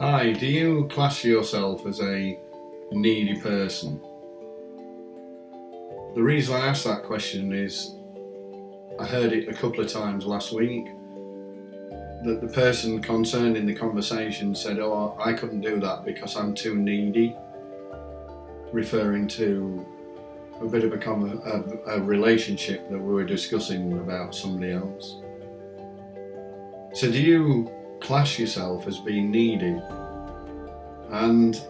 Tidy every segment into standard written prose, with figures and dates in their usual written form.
Hi, do you class yourself as a needy person? The reason I asked that question is I heard it a couple of times last week that the person concerned in the conversation said, "Oh, I couldn't do that because I'm too needy," referring to a bit of a relationship that we were discussing about somebody else. So do you class yourself as being needy? And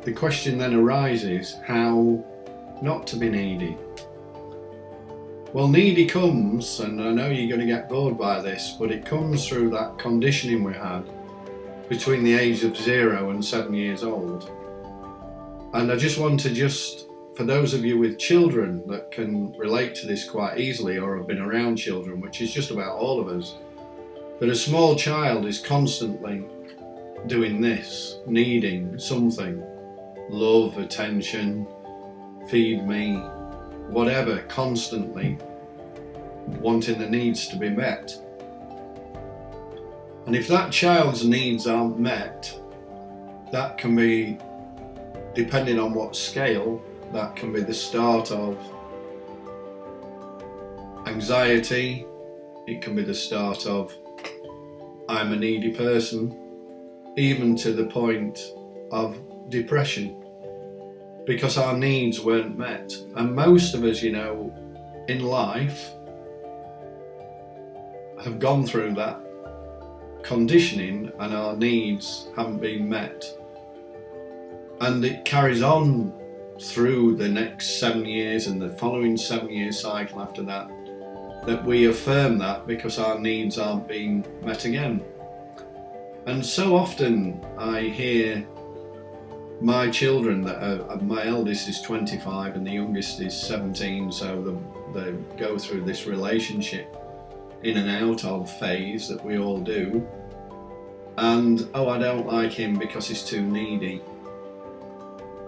the question then arises, how not to be needy? Well, needy comes, and I know you're going to get bored by this, but it comes through that conditioning we had between the age of 0 and 7 years old. And I just want to for those of you with children that can relate to this quite easily or have been around children, which is just about all of us, that a small child is constantly doing this, needing something, love, attention, feed me, whatever, constantly wanting the needs to be met. And if that child's needs aren't met, that can be, depending on what scale, that can be the start of anxiety, it can be the start of I'm a needy person, even to the point of depression, because our needs weren't met. And most of us, in life have gone through that conditioning and our needs haven't been met. And it carries on through the next 7 years and the following 7-year cycle after that we affirm that because our needs aren't being met again. And so often I hear my children, my eldest is 25 and the youngest is 17, so they go through this relationship in and out of phase that we all do. And, I don't like him because he's too needy.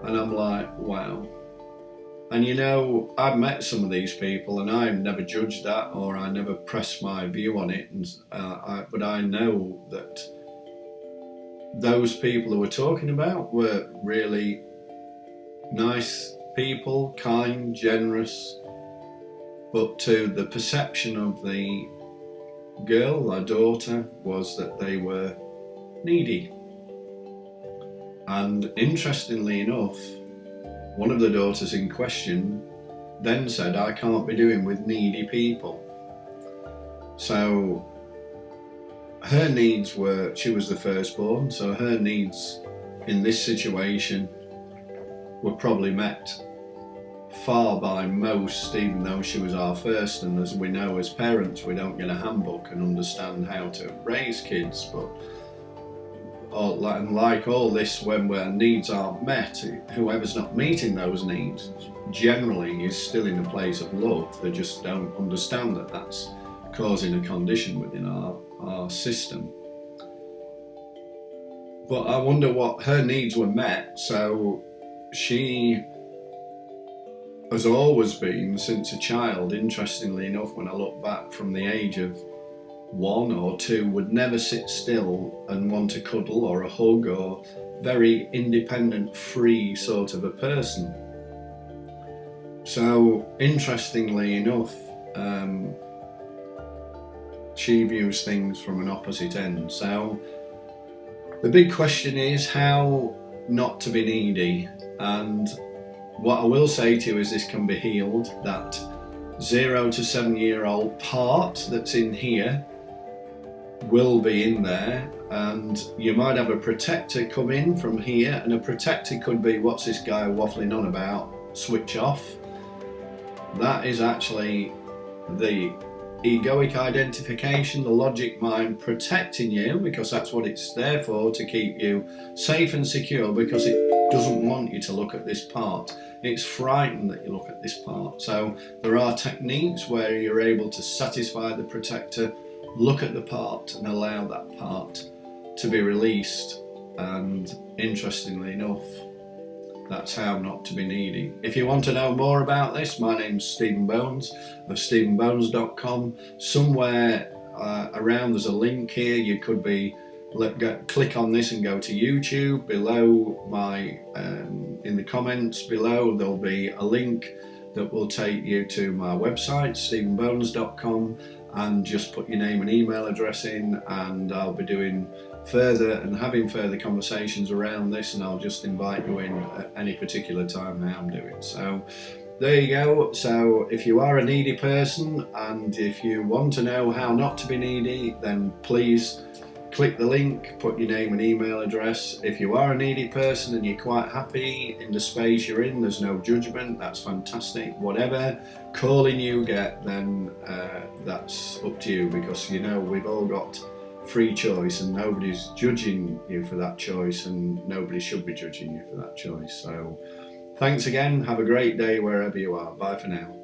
And I'm like, wow. And I've met some of these people and I've never judged that or I never pressed my view on it. But I know that those people who we're talking about were really nice people, kind, generous, but to the perception of the girl, our daughter, was that they were needy. And interestingly enough, one of the daughters in question then said, I can't be doing with needy people. So her needs were, she was the firstborn, so her needs in this situation were probably met far by most, even though she was our first. And as we know as parents, we don't get a handbook and understand how to raise kids, but like all this, when our needs aren't met, whoever's not meeting those needs generally is still in a place of love. They just don't understand that that's causing a condition within our system. But I wonder what her needs were met. So she has always been, since a child, interestingly enough, when I look back from the age of 1 or 2, would never sit still and want a cuddle or a hug, or very independent, free sort of a person. So interestingly enough, she views things from an opposite end. So the big question is how not to be needy. And what I will say to you is this can be healed. That 0 to 7-year-old part that's in here will be in there, and you might have a protector come in from here, and a protector could be, what's this guy waffling on about? Switch off. That is actually the egoic identification, the logic mind protecting you, because that's what it's there for, to keep you safe and secure, because it doesn't want you to look at this part. It's frightened that you look at this part. So there are techniques where you're able to satisfy the protector, look at the part and allow that part to be released. And interestingly enough, that's how not to be needy. If you want to know more about this, my name's Stephen Bones of StephenBones.com. Somewhere around there's a link here. You could be click on this and go to YouTube. Below my in the comments below there'll be a link that will take you to my website, stephenbones.com, and just put your name and email address in, and I'll be doing further and having further conversations around this, and I'll just invite you in at any particular time that I'm doing. So there you go. So if you are a needy person and if you want to know how not to be needy, then please click the link, put your name and email address. If you are a needy person and you're quite happy in the space you're in, there's no judgment, that's fantastic. Whatever calling you get, then that's up to you, because you know we've all got free choice and nobody's judging you for that choice, and nobody should be judging you for that choice. So thanks again, have a great day wherever you are. Bye for now.